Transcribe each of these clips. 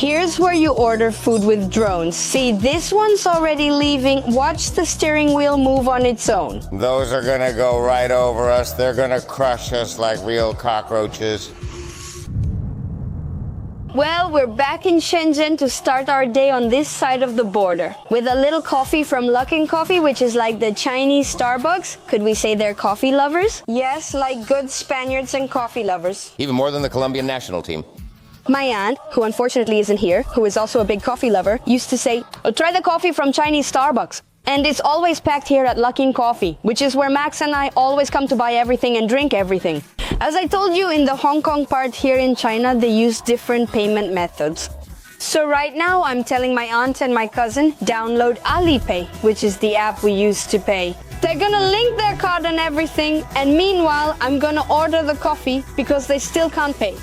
Here's where you order food with drones. See, this one's already leaving. Watch the steering wheel move on its own. Those are gonna go right over us. They're gonna crush us like real cockroaches. Well, we're back in Shenzhen to start our day on this side of the border. With a little coffee from Luckin Coffee, which is like the Chinese Starbucks. Could we say they're coffee lovers? Yes, like good Spaniards and coffee lovers. Even more than the Colombian national team. My aunt, who unfortunately isn't here, who is also a big coffee lover, used to say, "Oh, try the coffee from Chinese Starbucks." And it's always packed here at Luckin Coffee, which is where Max and I always come to buy everything and drink everything. As I told you, in the Hong Kong part here in China, they use different payment methods. So right now, I'm telling my aunt and my cousin, download Alipay, which is the app we use to pay. They're gonna link their card and everything, and meanwhile, I'm gonna order the coffee because they still can't pay.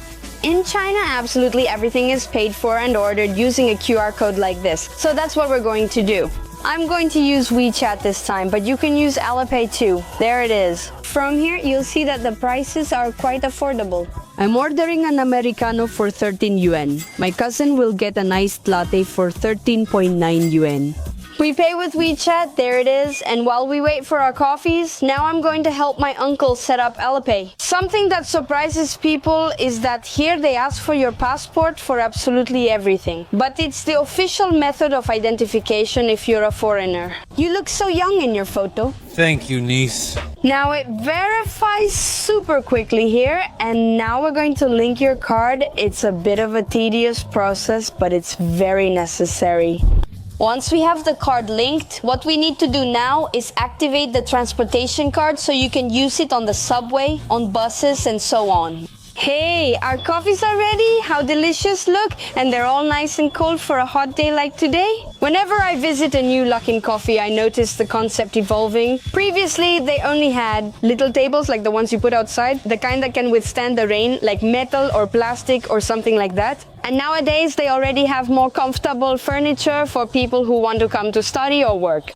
In China, absolutely everything is paid for and ordered using a QR code like this. So that's what we're going to do. I'm going to use WeChat this time, but you can use Alipay too. There it is. From here, you'll see that the prices are quite affordable. I'm ordering an Americano for 13 yuan. My cousin will get an iced latte for 13.9 yuan. We pay with WeChat, there it is, and while we wait for our coffees, now I'm going to help my uncle set up Alipay. Something that surprises people is that here they ask for your passport for absolutely everything. But it's the official method of identification if you're a foreigner. You look so young in your photo. Thank you, niece. Now it verifies super quickly here, and now we're going to link your card. It's a bit of a tedious process, but it's very necessary. Once we have the card linked, what we need to do now is activate the transportation card so you can use it on the subway, on buses, and so on. Hey, our coffees are ready. How delicious, look. And they're all nice and cold for a hot day like today. Whenever I visit a new Luckin Coffee, I notice the concept evolving. Previously, they only had little tables like the ones you put outside, the kind that can withstand the rain, like metal or plastic or something like that. And nowadays, they already have more comfortable furniture for people who want to come to study or work.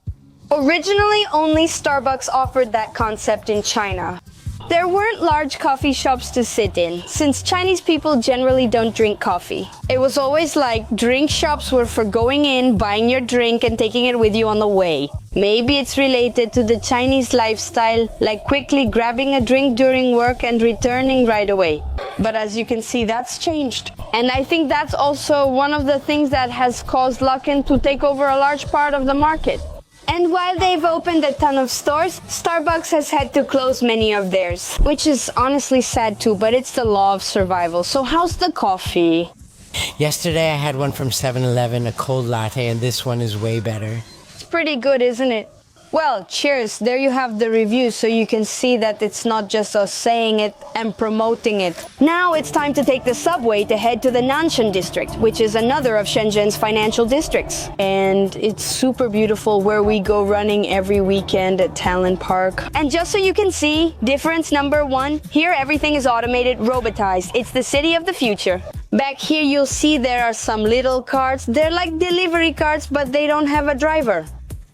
Originally, only Starbucks offered that concept in China. There weren't large coffee shops to sit in, since Chinese people generally don't drink coffee. It was always like drink shops were for going in, buying your drink, and taking it with you on the way. Maybe it's related to the Chinese lifestyle, like quickly grabbing a drink during work and returning right away. But as you can see, that's changed. And I think that's also one of the things that has caused Luckin to take over a large part of the market. And while they've opened a ton of stores, Starbucks has had to close many of theirs, which is honestly sad too, but it's the law of survival. So how's the coffee? Yesterday I had one from 7-Eleven, a cold latte, and this one is way better. It's pretty good, isn't it? Well, cheers. There you have the review, so you can see that it's not just us saying it and promoting it. Now it's time to take the subway to head to the Nanshan district, which is another of Shenzhen's financial districts. And it's super beautiful where we go running every weekend at Talent Park. And just so you can see, difference number one, here everything is automated, robotized. It's the city of the future. Back here you'll see there are some little carts. They're like delivery carts, but they don't have a driver.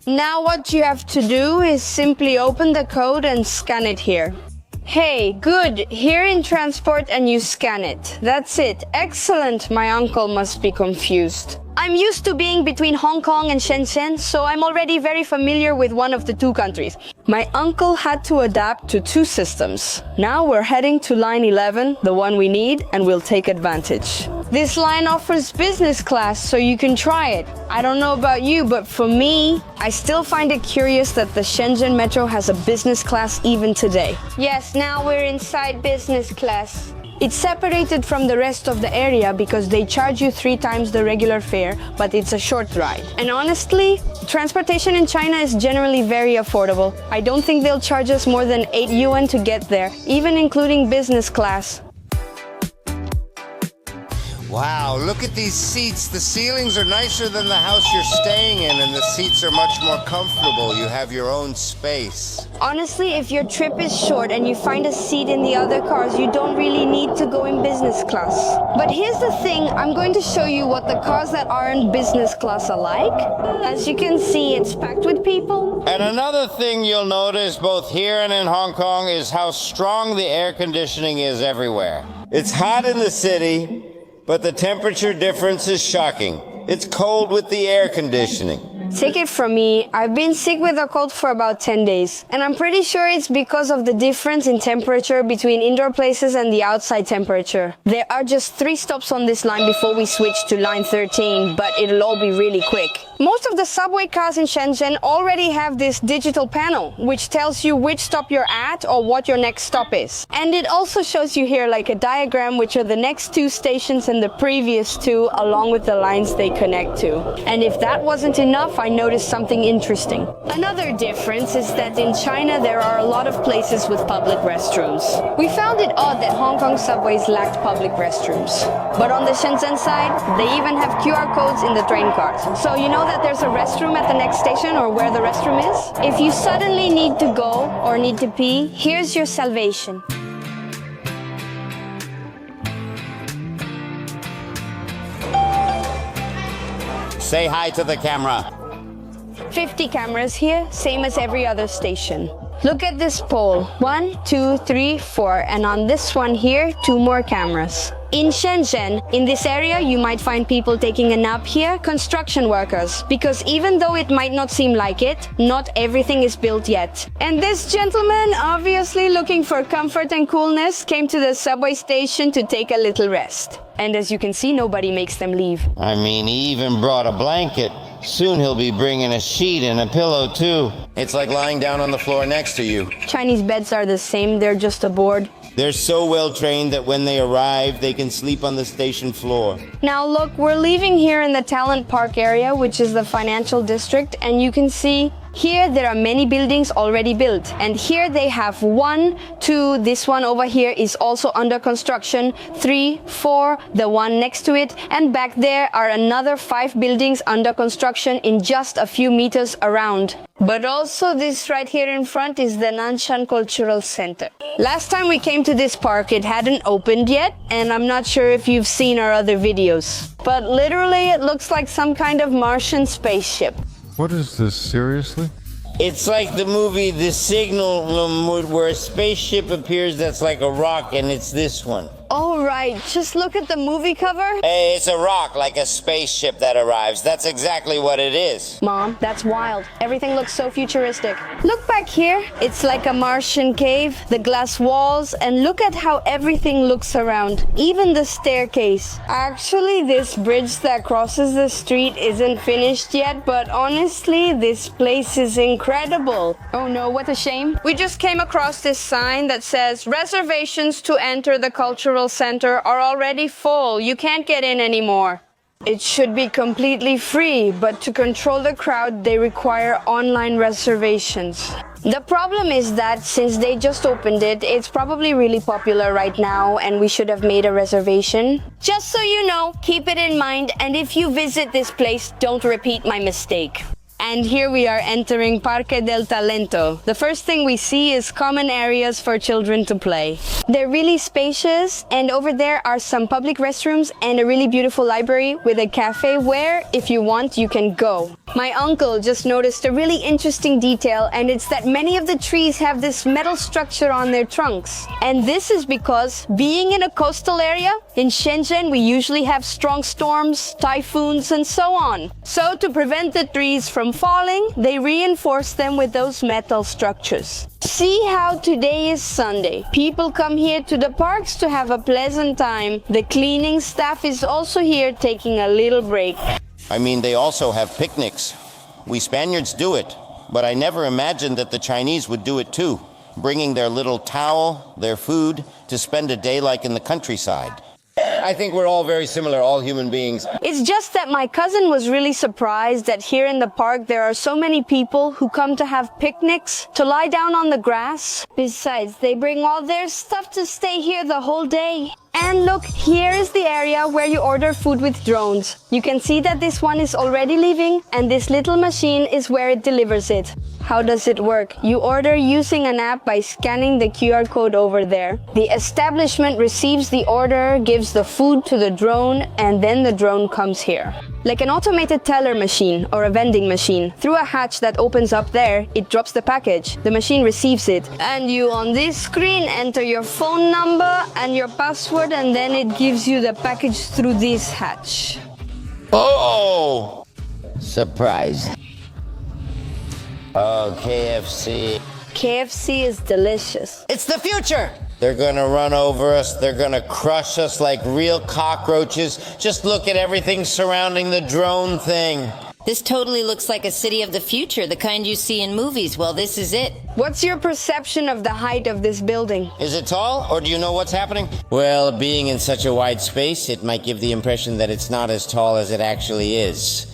Now what you have to do is simply open the code and scan it here. Hey, good. Here in transport and you scan it. That's it. Excellent. My uncle must be confused. I'm used to being between Hong Kong and Shenzhen, so I'm already very familiar with one of the two countries. My uncle had to adapt to two systems. Now we're heading to line 11, the one we need, and we'll take advantage. This line offers business class, so you can try it. I don't know about you, but for me, I still find it curious that the Shenzhen Metro has a business class even today. Yes, now we're inside business class. It's separated from the rest of the area because they charge you 3 times the regular fare, but it's a short ride. And honestly, transportation in China is generally very affordable. I don't think they'll charge us more than 8 yuan to get there, even including business class. Wow, look at these seats. The ceilings are nicer than the house you're staying in, and the seats are much more comfortable. You have your own space. Honestly, if your trip is short and you find a seat in the other cars, you don't really need to go in business class. But here's the thing, I'm going to show you what the cars that are in business class are like. As you can see, it's packed with people. And another thing you'll notice both here and in Hong Kong is how strong the air conditioning is everywhere. It's hot in the city, But the temperature difference is shocking. It's cold with the air conditioning. Take it from me, I've been sick with a cold for about 10 days. And I'm pretty sure it's because of the difference in temperature between indoor places and the outside temperature. There are just 3 stops on this line before we switch to line 13, but it'll all be really quick. Most of the subway cars in Shenzhen already have this digital panel, which tells you which stop you're at or what your next stop is. And it also shows you here like a diagram which are the next 2 stations and the previous 2 along with the lines they connect to. And if that wasn't enough, I noticed something interesting. Another difference is that in China there are a lot of places with public restrooms. We found it odd that Hong Kong subways lacked public restrooms. But on the Shenzhen side, they even have QR codes in the train cars. So you know that there's a restroom at the next station or where the restroom is? If you suddenly need to go or need to pee, here's your salvation. Say hi to the camera. 50 cameras here, same as every other station. Look at this pole. 1, 2, 3, 4, and on this one here, 2 more cameras. In Shenzhen, in this area, you might find people taking a nap here, construction workers, because even though it might not seem like it, not everything is built yet. And this gentleman, obviously looking for comfort and coolness, came to the subway station to take a little rest. And as you can see, nobody makes them leave. I mean, he even brought a blanket. Soon he'll be bringing a sheet and a pillow too. It's like lying down on the floor next to you. Chinese beds are the same, they're just a board. They're so well trained that when they arrive, they can sleep on the station floor. Now look, we're leaving here in the Talent Park area, which is the financial district, and you can see here there are many buildings already built. And here they have 1, 2, this one over here is also under construction, 3, 4, the one next to it, and back there are another 5 buildings under construction in just a few meters around. But also this right here in front is the Nanshan Cultural Center. Last time we came to this park, it hadn't opened yet, and I'm not sure if you've seen our other videos. But literally it looks like some kind of Martian spaceship. What is this, seriously? It's like the movie The Signal, where a spaceship appears that's like a rock, and it's this one. Oh right, just look at the movie cover. Hey, it's a rock, like a spaceship that arrives. That's exactly what it is. Mom, that's wild. Everything looks so futuristic. Look back here. It's like a Martian cave, the glass walls, and look at how everything looks around. Even the staircase. Actually, this bridge that crosses the street isn't finished yet, but honestly, this place is incredible. Oh no, what a shame. We just came across this sign that says, reservations to enter the cultural center are already full. You can't get in anymore. It should be completely free, but to control the crowd, they require online reservations. The problem is that since they just opened it, it's probably really popular right now and we should have made a reservation. Just so you know, keep it in mind, and if you visit this place, don't repeat my mistake. And here we are entering Parque del Talento. The first thing we see is common areas for children to play. They're really spacious, and over there are some public restrooms and a really beautiful library with a cafe where, if you want, you can go. My uncle just noticed a really interesting detail, and it's that many of the trees have this metal structure on their trunks. And this is because, being in a coastal area, in Shenzhen we usually have strong storms, typhoons, and so on. So to prevent the trees from falling, they reinforce them with those metal structures. See how today is Sunday. People come here to the parks to have a pleasant time. The cleaning staff is also here taking a little break. I mean, they also have picnics. We Spaniards do it, but I never imagined that the Chinese would do it too, bringing their little towel, their food, to spend a day like in the countryside. I think we're all very similar, all human beings. It's just that my cousin was really surprised that here in the park there are so many people who come to have picnics, to lie down on the grass. Besides, they bring all their stuff to stay here the whole day. And look, here is the area where you order food with drones. You can see that this one is already leaving, and this little machine is where it delivers it. How does it work? You order using an app by scanning the QR code over there. The establishment receives the order, gives the food to the drone, and then the drone comes here. like an automated teller machine or a vending machine. Through a hatch that opens up there, it drops the package. The machine receives it. And you on this screen enter your phone number and your password, and then it gives you the package through this hatch. Oh! Surprise. Oh, KFC. KFC is delicious. It's the future! They're gonna run over us. They're gonna crush us like real cockroaches. Just look at everything surrounding the drone thing. This totally looks like a city of the future, the kind you see in movies. Well, this is it. What's your perception of the height of this building? Is it tall, or do you know what's happening? Well, being in such a wide space, it might give the impression that it's not as tall as it actually is.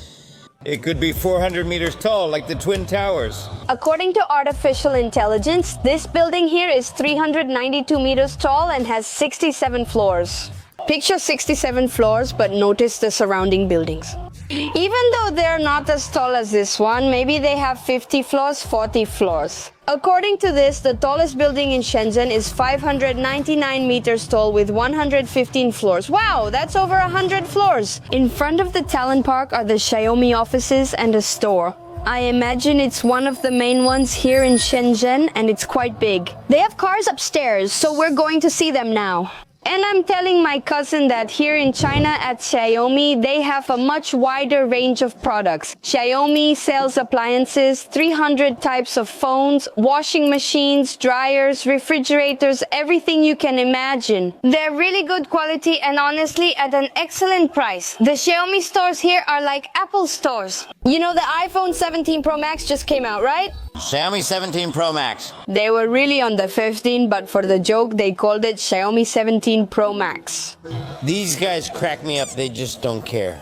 It could be 400 meters tall, like the Twin Towers. According to artificial intelligence, this building here is 392 meters tall and has 67 floors. Picture 67 floors, but notice the surrounding buildings. Even though they're not as tall as this one, maybe they have 50 floors, 40 floors. According to this, the tallest building in Shenzhen is 599 meters tall with 115 floors. Wow, that's over 100 floors. In front of the Talent Park are the Xiaomi offices and a store. I imagine it's one of the main ones here in Shenzhen, and it's quite big. They have cars upstairs, so we're going to see them now. And I'm telling my cousin that here in China at Xiaomi, they have a much wider range of products. Xiaomi sells appliances, 300 types of phones, washing machines, dryers, refrigerators, everything you can imagine. They're really good quality and honestly at an excellent price. The Xiaomi stores here are like Apple stores. You know the iPhone 17 Pro Max just came out, right? Xiaomi 17 Pro Max. They were really on the 15, but for the joke, they called it Xiaomi 17 Pro Max. These guys crack me up, they just don't care.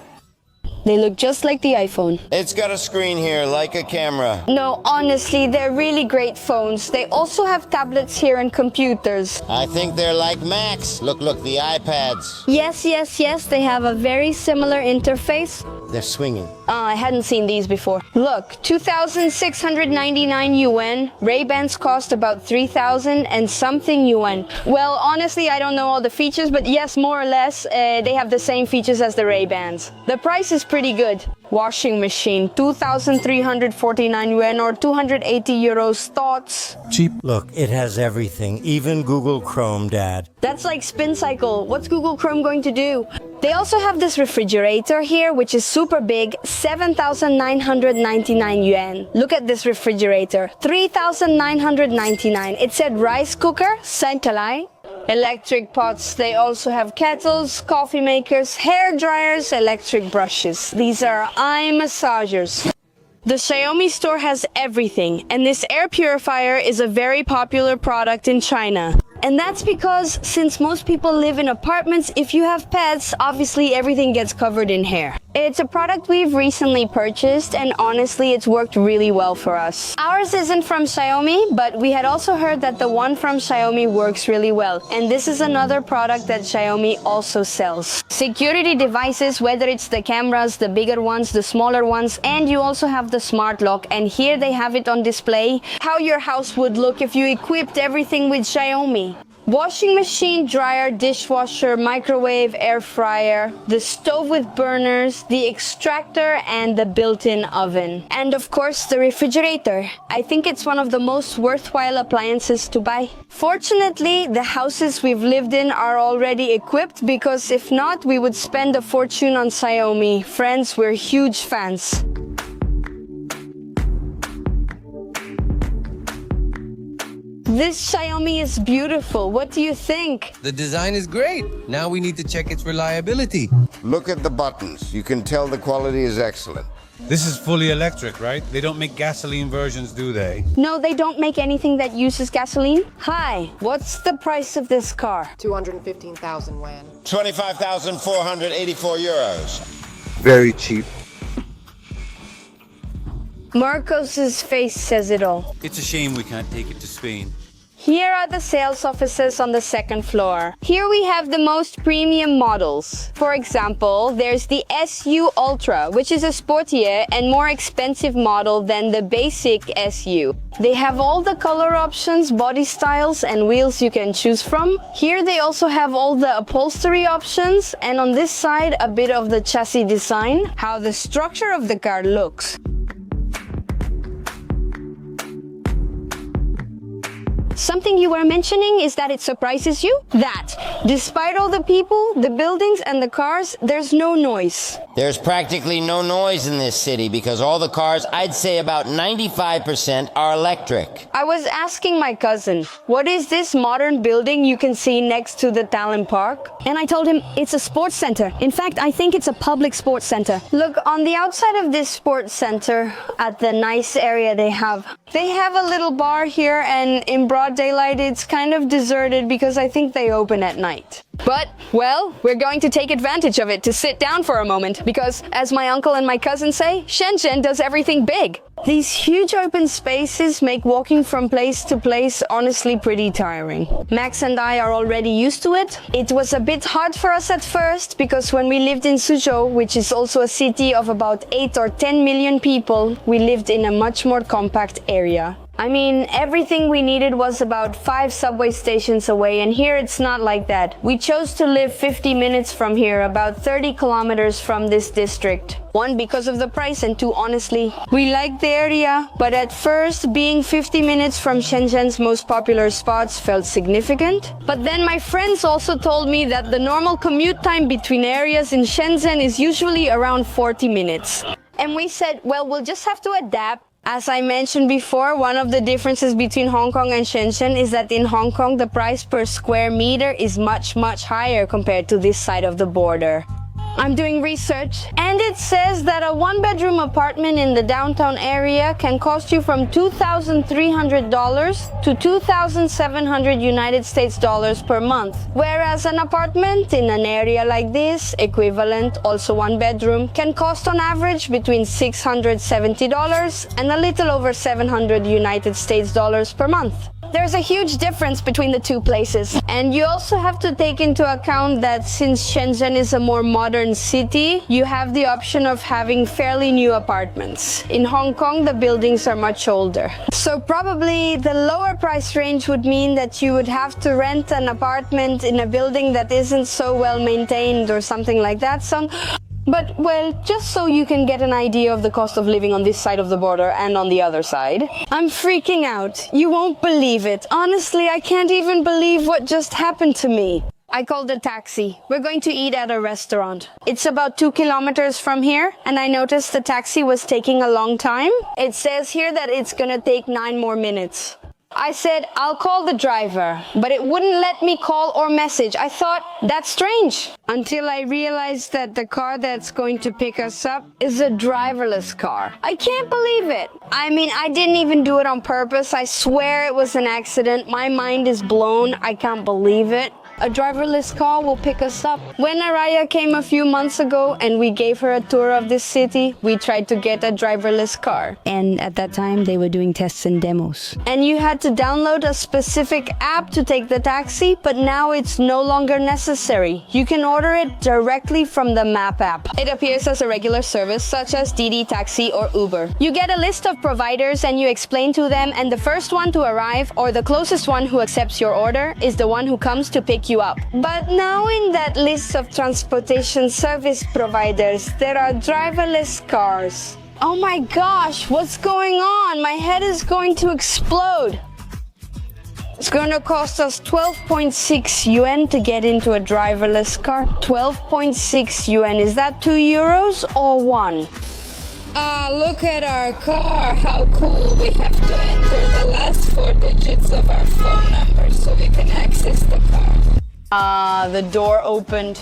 They look just like the iPhone. It's got a screen here, like a camera. No, honestly, they're really great phones. They also have tablets here and computers. I think they're like Macs. Look, the iPads. Yes, they have a very similar interface. They're swinging. I hadn't seen these before. Look, 2,699 yuan. Ray-Bans cost about 3,000 and something yuan. Well, honestly, I don't know all the features, but yes, more or less, they have the same features as the Ray-Bans. The price is pretty good. Washing machine, 2,349 yuan or 280 euros. Thoughts? Cheap. Look, it has everything, even Google Chrome, Dad. That's like Spin Cycle. What's Google Chrome going to do? They also have this refrigerator here, which is super big, 7,999 yuan. Look at this refrigerator, 3,999. It said rice cooker, Saint-Alai. Electric pots, they also have kettles, coffee makers, hair dryers, electric brushes. These are eye massagers. The Xiaomi store has everything, and this air purifier is a very popular product in China. And that's because since most people live in apartments, if you have pets, obviously everything gets covered in hair. It's a product we've recently purchased, and honestly, it's worked really well for us. Ours isn't from Xiaomi, but we had also heard that the one from Xiaomi works really well. And this is another product that Xiaomi also sells. Security devices, whether it's the cameras, the bigger ones, the smaller ones, and you also have the smart lock. And here they have it on display, how your house would look if you equipped everything with Xiaomi. Washing machine, dryer, dishwasher, microwave, air fryer, the stove with burners, the extractor, and the built-in oven. And of course, the refrigerator. I think it's one of the most worthwhile appliances to buy. Fortunately, the houses we've lived in are already equipped because if not, we would spend a fortune on Xiaomi. Friends, we're huge fans. This Xiaomi is beautiful. What do you think? The design is great. Now we need to check its reliability. Look at the buttons. You can tell the quality is excellent. This is fully electric, right? They don't make gasoline versions, do they? No, they don't make anything that uses gasoline. Hi, what's the price of this car? 215,000 yuan. 25,484 euros. Very cheap. Marcos's face says it all. It's a shame we can't take it to Spain. Here are the sales offices on the second floor. Here we have the most premium models. For example, there's the SU Ultra, which is a sportier and more expensive model than the basic SU. They have all the color options, body styles, and wheels you can choose from. Here they also have all the upholstery options, and on this side a bit of the chassis design, how the structure of the car looks. Something you were mentioning is that it surprises you that, despite all the people, the buildings, and the cars, there's no noise. There's practically no noise in this city because all the cars, I'd say about 95%, are electric. I was asking my cousin, what is this modern building you can see next to the Talent Park? And I told him it's a sports center. In fact, I think it's a public sports center. Look, on the outside of this sports center, at the nice area they have a little bar here, and in broad daylight it's kind of deserted because I think they open at night. But, well, we're going to take advantage of it to sit down for a moment because, as my uncle and my cousin say, Shenzhen does everything big. These huge open spaces make walking from place to place honestly pretty tiring. Max and I are already used to it. It was a bit hard for us at first because when we lived in Suzhou, which is also a city of about 8 or 10 million people, we lived in a much more compact area. I mean, everything we needed was about 5 subway stations away, and here it's not like that. We chose to live 50 minutes from here, about 30 kilometers from this district. 1, because of the price, and 2, honestly, we liked the area, but at first, being 50 minutes from Shenzhen's most popular spots felt significant. But then my friends also told me that the normal commute time between areas in Shenzhen is usually around 40 minutes. And we said, well, we'll just have to adapt. As I mentioned before, one of the differences between Hong Kong and Shenzhen is that in Hong Kong, the price per square meter is much higher compared to this side of the border. I'm doing research, and it says that a 1-bedroom apartment in the downtown area can cost you from $2,300 to $2,700 United States dollars per month, whereas an apartment in an area like this, equivalent, also 1-bedroom, can cost on average between $670 and a little over $700 United States dollars per month. There's a huge difference between the two places, and you also have to take into account that since Shenzhen is a more modern city, you have the option of having fairly new apartments. In Hong Kong, the buildings are much older. So probably the lower price range would mean that you would have to rent an apartment in a building that isn't so well maintained or something like that. But, well, just so you can get an idea of the cost of living on this side of the border and on the other side. I'm freaking out. You won't believe it. Honestly, I can't even believe what just happened to me. I called a taxi. We're going to eat at a restaurant. It's about 2 kilometers from here, and I noticed the taxi was taking a long time. It says here that it's gonna take 9 more minutes. I said, I'll call the driver, but it wouldn't let me call or message. I thought, that's strange. Until I realized that the car that's going to pick us up is a driverless car. I can't believe it. I mean, I didn't even do it on purpose. I swear it was an accident. My mind is blown. I can't believe it. A driverless car will pick us up. When Araya came a few months ago and we gave her a tour of this city, we tried to get a driverless car. And at that time, they were doing tests and demos. And you had to download a specific app to take the taxi, but now it's no longer necessary. You can order it directly from the map app. It appears as a regular service, such as Didi Taxi or Uber. You get a list of providers and you explain to them, and the first one to arrive, or the closest one who accepts your order, is the one who comes to pick you up. But now in that list of transportation service providers, there are driverless cars. Oh my gosh, what's going on? My head is going to explode. It's going to cost us 12.6 yuan to get into a driverless car. 12.6 yuan, is that 2 euros or 1? Look at our car. How cool. We have to enter the last 4 digits of our phone number so we can access the car. The door opened.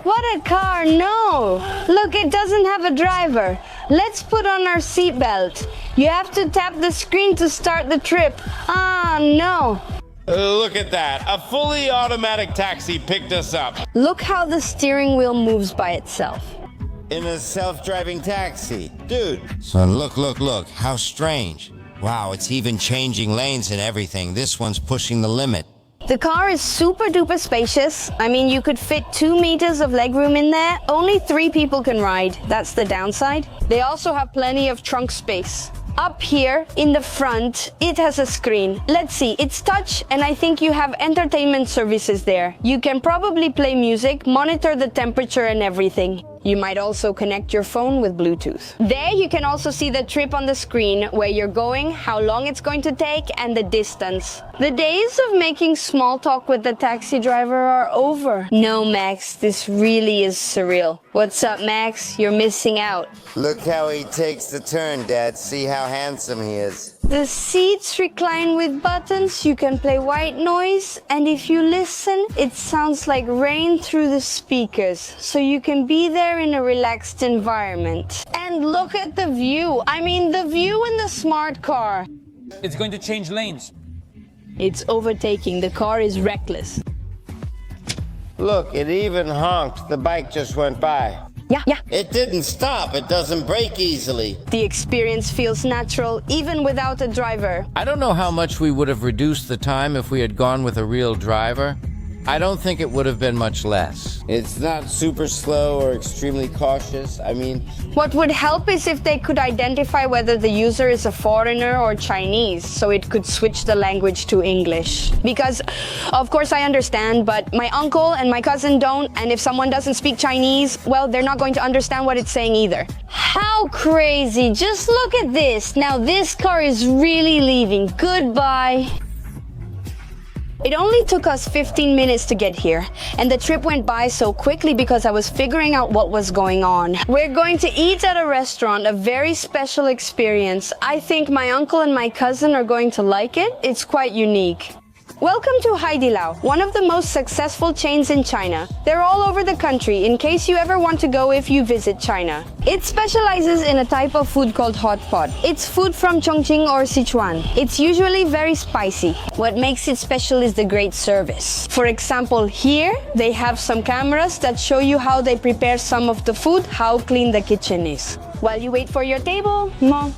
What a car, no! Look, it doesn't have a driver. Let's put on our seatbelt. You have to tap the screen to start the trip. No. Look at that. A fully automatic taxi picked us up. Look how the steering wheel moves by itself. In a self-driving taxi. Dude. So look, how strange. Wow, it's even changing lanes and everything. This one's pushing the limit. The car is super duper spacious. I mean, you could fit 2 meters of legroom in there. Only 3 people can ride. That's the downside. They also have plenty of trunk space. Up here in the front, it has a screen. Let's see, it's touch, and I think you have entertainment services there. You can probably play music, monitor the temperature and everything. You might also connect your phone with Bluetooth. There you can also see the trip on the screen, where you're going, how long it's going to take, and the distance. The days of making small talk with the taxi driver are over. No, Max, this really is surreal. What's up, Max? You're missing out. Look how he takes the turn, Dad. See how handsome he is. The seats recline with buttons, you can play white noise, and if you listen, it sounds like rain through the speakers, so you can be there in a relaxed environment. And look at the view. I mean, the view in the smart car. It's going to change lanes. It's overtaking. The car is reckless. Look, it even honked. The bike just went by. Yeah. It didn't stop. It doesn't brake easily. The experience feels natural, even without a driver. I don't know how much we would have reduced the time if we had gone with a real driver. I don't think it would have been much less. It's not super slow or extremely cautious. I mean, What would help is if they could identify whether the user is a foreigner or Chinese, so it could switch the language to English. Because, of course, I understand, but my uncle and my cousin don't, and if someone doesn't speak Chinese, well, they're not going to understand what it's saying either. How crazy! Just look at this! Now this car is really leaving. Goodbye! It only took us 15 minutes to get here, and the trip went by so quickly because I was figuring out what was going on. We're going to eat at a restaurant, a very special experience. I think my uncle and my cousin are going to like it. It's quite unique. Welcome to Haidilao, one of the most successful chains in China. They're all over the country in case you ever want to go if you visit China. It specializes in a type of food called Hotpot. It's food from Chongqing or Sichuan. It's usually very spicy. What makes it special is the great service. For example, here they have some cameras that show you how they prepare some of the food, how clean the kitchen is. While you wait for your table,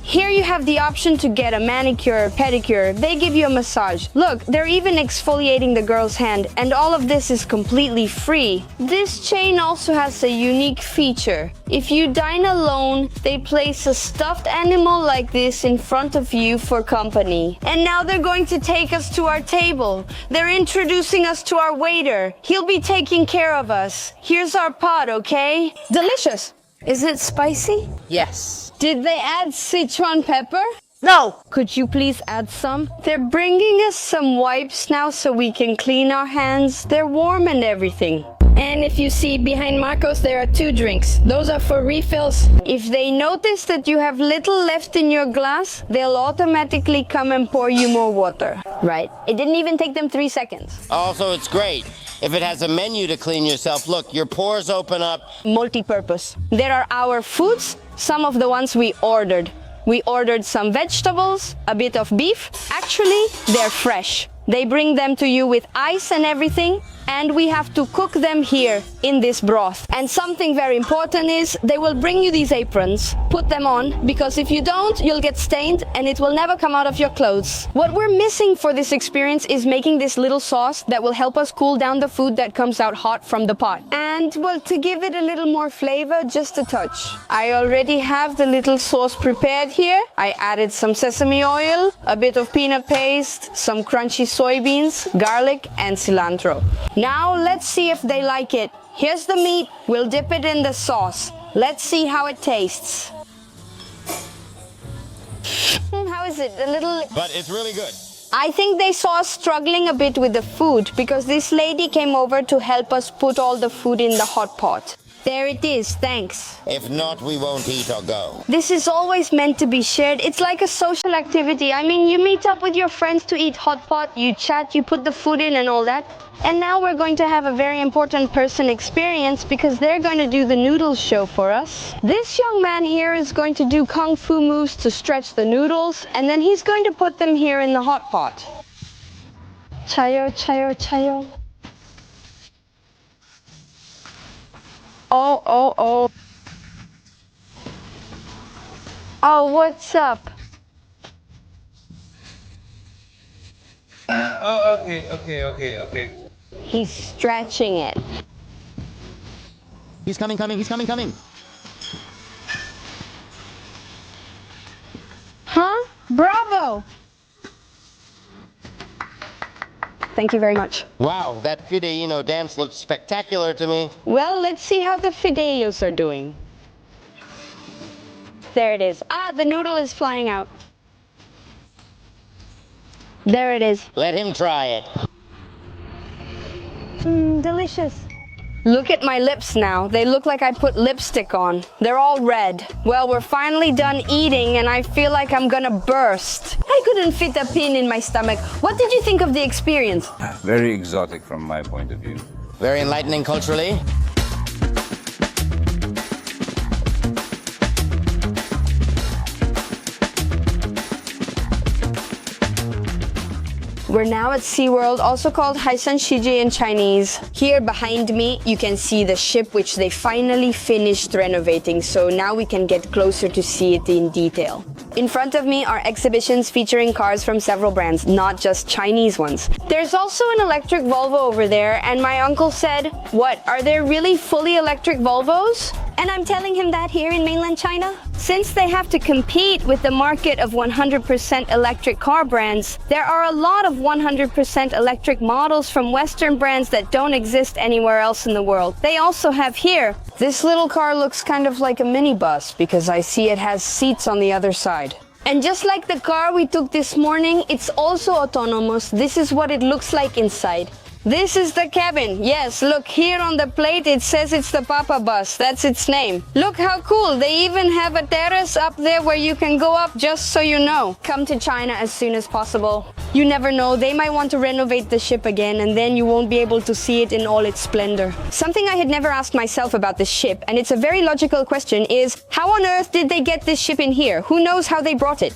here you have the option to get a manicure, pedicure. They give you a massage. Look, they're even exfoliating the girl's hand, and all of this is completely free. This chain also has a unique feature. If you dine alone, they place a stuffed animal like this in front of you for company. And now they're going to take us to our table. They're introducing us to our waiter. He'll be taking care of us. Here's our pot, okay? Delicious. Is it spicy? Yes. Did they add Sichuan pepper? No. Could you please add some? They're bringing us some wipes now so we can clean our hands. They're warm and everything. And if you see behind Marcos, there are 2 drinks. Those are for refills. If they notice that you have little left in your glass, they'll automatically come and pour you more water. Right. It didn't even take them 3 seconds. also, it's great. If it has a menu to clean yourself, look, your pores open up. Multi-purpose. There are our foods, some of the ones we ordered. We ordered some vegetables, a bit of beef. Actually, they're fresh. They bring them to you with ice and everything, and we have to cook them here in this broth. And something very important is they will bring you these aprons. Put them on, because if you don't, you'll get stained and it will never come out of your clothes. What we're missing for this experience is making this little sauce that will help us cool down the food that comes out hot from the pot. And, well, to give it a little more flavor, just a touch. I already have the little sauce prepared here. I added some sesame oil, a bit of peanut paste, some crunchy soybeans, garlic, and cilantro. Now let's see if they like it. Here's the meat. We'll dip it in the sauce. Let's see how it tastes. How is it? A little... But it's really good. I think they saw us struggling a bit with the food because this lady came over to help us put all the food in the hot pot. There it is, thanks. If not, we won't eat or go. This is always meant to be shared. It's like a social activity. I mean, you meet up with your friends to eat hot pot, you chat, you put the food in and all that. And now we're going to have a very important person experience because they're going to do the noodles show for us. This young man here is going to do kung fu moves to stretch the noodles, and then he's going to put them here in the hot pot. Chayo, chayo, chayo. Oh. Oh, what's up? Oh, okay. He's stretching it. He's coming. Huh? Bravo! Thank you very much. Wow, that Fideino dance looks spectacular to me. Well, let's see how the fideos are doing. There it is. Ah, the noodle is flying out. There it is. Let him try it. Delicious. Look at my lips now. They look like I put lipstick on. They're all red. Well, we're finally done eating and I feel like I'm gonna burst. I couldn't fit a pin in my stomach. What did you think of the experience? Very exotic from my point of view. Very enlightening culturally. We're now at SeaWorld, also called Haisan Shiji in Chinese. Here behind me, you can see the ship which they finally finished renovating, so now we can get closer to see it in detail. In front of me are exhibitions featuring cars from several brands, not just Chinese ones. There's also an electric Volvo over there, and my uncle said, "What, are there really fully electric Volvos?" And I'm telling him that here in mainland China. Since they have to compete with the market of 100% electric car brands, there are a lot of 100% electric models from Western brands that don't exist anywhere else in the world. They also have here. This little car looks kind of like a minibus because I see it has seats on the other side. And just like the car we took this morning, it's also autonomous. This is what it looks like inside. This is the cabin. Yes, look here on the plate, it says it's the Papa Bus. That's its name. Look how cool. They even have a terrace up there where you can go up, just so you know. Come to China as soon as possible. You never know, they might want to renovate the ship again and then you won't be able to see it in all its splendor. Something I had never asked myself about this ship, and it's a very logical question, is how on earth did they get this ship in here? Who knows how they brought it?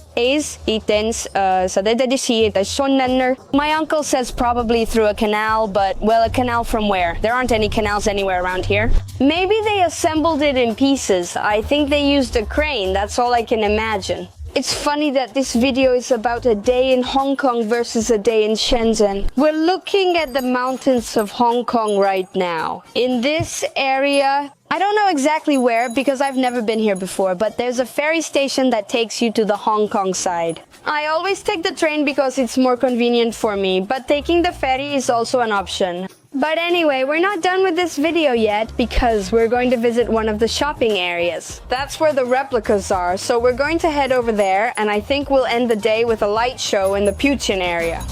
My uncle says probably through a canal. But, well, a canal from where? There aren't any canals anywhere around here. Maybe they assembled it in pieces. I think they used a crane, that's all I can imagine. It's funny that this video is about a day in Hong Kong versus a day in Shenzhen. We're looking at the mountains of Hong Kong right now. In this area, I don't know exactly where because I've never been here before, but there's a ferry station that takes you to the Hong Kong side. I always take the train because it's more convenient for me, but taking the ferry is also an option. But anyway, we're not done with this video yet because we're going to visit one of the shopping areas. That's where the replicas are, so we're going to head over there and I think we'll end the day with a light show in the Putin area.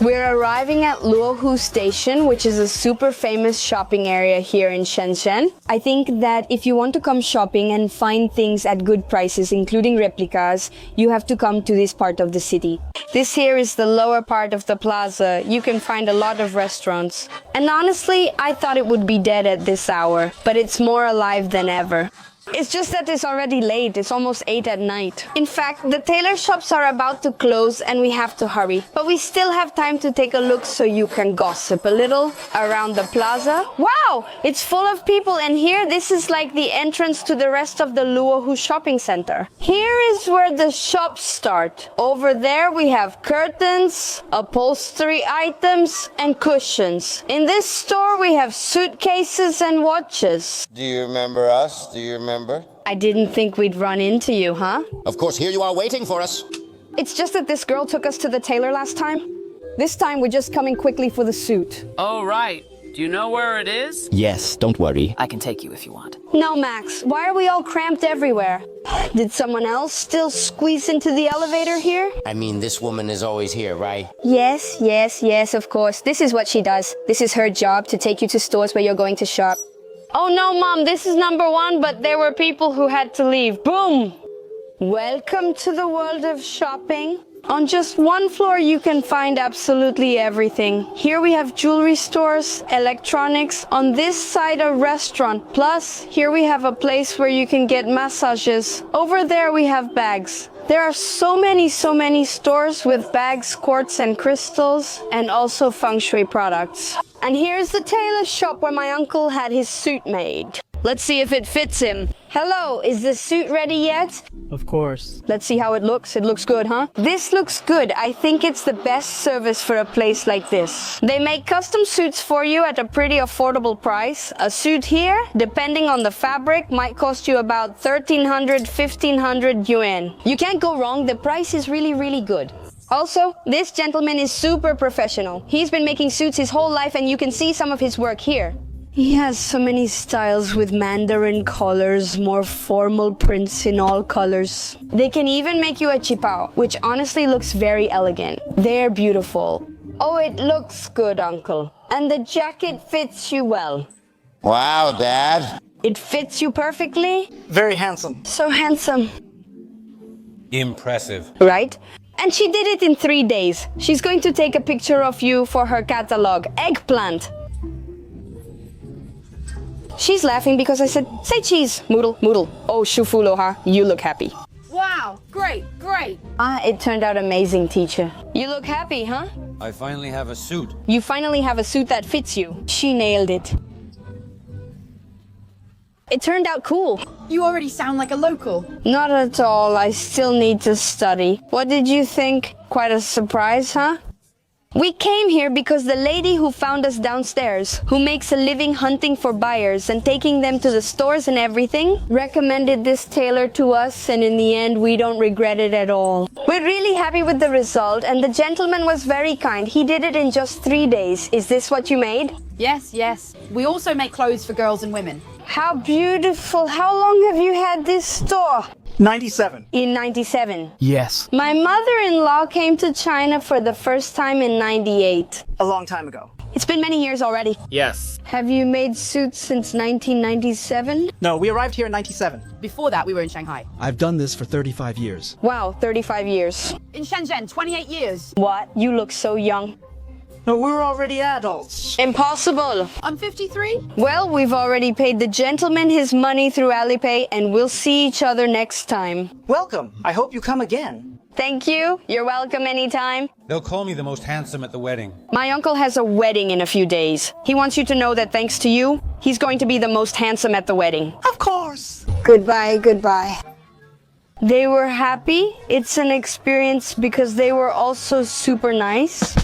We're arriving at Luohu Station, which is a super famous shopping area here in Shenzhen. I think that if you want to come shopping and find things at good prices, including replicas, you have to come to this part of the city. This here is the lower part of the plaza. You can find a lot of restaurants. And honestly, I thought it would be dead at this hour, but it's more alive than ever. It's just that it's already late. It's almost 8 at night. In fact, the tailor shops are about to close and we have to hurry. But we still have time to take a look so you can gossip a little around the plaza. Wow! It's full of people, and here this is like the entrance to the rest of the Luohu shopping center. Here is where the shops start. Over there we have curtains, upholstery items, and cushions. In this store we have suitcases and watches. Do you remember us? Do you remember? I didn't think we'd run into you, huh? Of course, here you are waiting for us. It's just that this girl took us to the tailor last time. This time we're just coming quickly for the suit. Oh, right. Do you know where it is? Yes, don't worry. I can take you if you want. No, Max. Why are we all cramped everywhere? Did someone else still squeeze into the elevator here? I mean, this woman is always here, right? Yes, of course. This is what she does. This is her job, to take you to stores where you're going to shop. Oh no, Mom, this is number 1, but there were people who had to leave. Boom! Welcome to the world of shopping. On just one floor, you can find absolutely everything. Here we have jewelry stores, electronics. On this side, a restaurant. Plus, here we have a place where you can get massages. Over there, we have bags. There are so many stores with bags, quartz, and crystals, and also feng shui products. And here's the tailor shop where my uncle had his suit made. Let's see if it fits him. Hello, is the suit ready yet? Of course. Let's see how it looks. It looks good, huh? This looks good. I think it's the best service for a place like this. They make custom suits for you at a pretty affordable price. A suit here, depending on the fabric, might cost you about 1,300, 1,500 yuan. You can't go wrong. The price is really good. Also, this gentleman is super professional. He's been making suits his whole life and you can see some of his work here. He has so many styles with Mandarin colors, more formal prints in all colors. They can even make you a qipao, which honestly looks very elegant. They're beautiful. Oh, it looks good, Uncle. And the jacket fits you well. Wow, Dad. It fits you perfectly. Very handsome. So handsome. Impressive. Right? And she did it in 3 days. She's going to take a picture of you for her catalog. Eggplant. She's laughing because I said, say cheese. Moodle, moodle. Oh, shufulo, huh? You look happy. Wow, great. It turned out amazing, teacher. You look happy, huh? I finally have a suit. You finally have a suit that fits you. She nailed it. It turned out cool. You already sound like a local. Not at all. I still need to study. What did you think? Quite a surprise, huh? We came here because the lady who found us downstairs, who makes a living hunting for buyers and taking them to the stores and everything, recommended this tailor to us, and in the end we don't regret it at all. We're really happy with the result, and the gentleman was very kind. He did it in just 3 days. Is this what you made? Yes. We also make clothes for girls and women. How beautiful. How long have you had this store? 97. In 97. Yes. My mother-in-law came to China for the first time in 98. A long time ago. It's been many years already. Yes. Have you made suits since 1997? No, we arrived here in 97. Before that, we were in Shanghai. I've done this for 35 years. Wow, 35 years. In Shenzhen, 28 years. What? You look so young. No, we're already adults. Impossible. I'm 53. Well, we've already paid the gentleman his money through Alipay, and we'll see each other next time. Welcome. I hope you come again. Thank you. You're welcome anytime. They'll call me the most handsome at the wedding. My uncle has a wedding in a few days. He wants you to know that thanks to you, he's going to be the most handsome at the wedding. Of course. Goodbye, goodbye. They were happy. It's an experience because they were also super nice.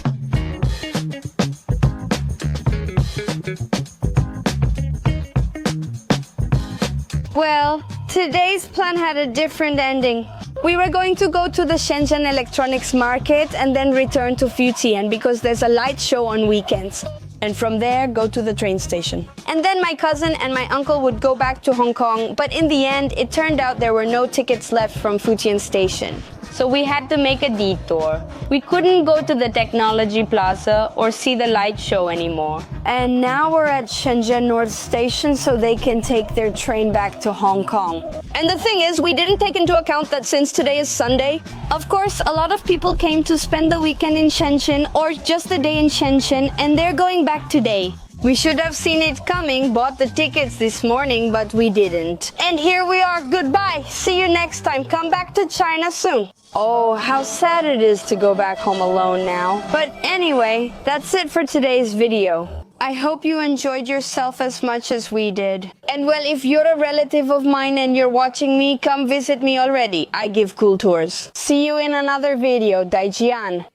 Well, today's plan had a different ending. We were going to go to the Shenzhen electronics market and then return to Fujian because there's a light show on weekends. And from there, go to the train station. And then my cousin and my uncle would go back to Hong Kong, but in the end, it turned out there were no tickets left from Fujian Station. So we had to make a detour. We couldn't go to the Technology Plaza or see the light show anymore. And now we're at Shenzhen North Station so they can take their train back to Hong Kong. And the thing is, we didn't take into account that since today is Sunday, of course, a lot of people came to spend the weekend in Shenzhen or just the day in Shenzhen, and they're going back today. We should have seen it coming, bought the tickets this morning, but we didn't. And here we are. Goodbye. See you next time. Come back to China soon. Oh, how sad it is to go back home alone now. But anyway, that's it for today's video. I hope you enjoyed yourself as much as we did. And well, if you're a relative of mine and you're watching me, come visit me already. I give cool tours. See you in another video. Daijian.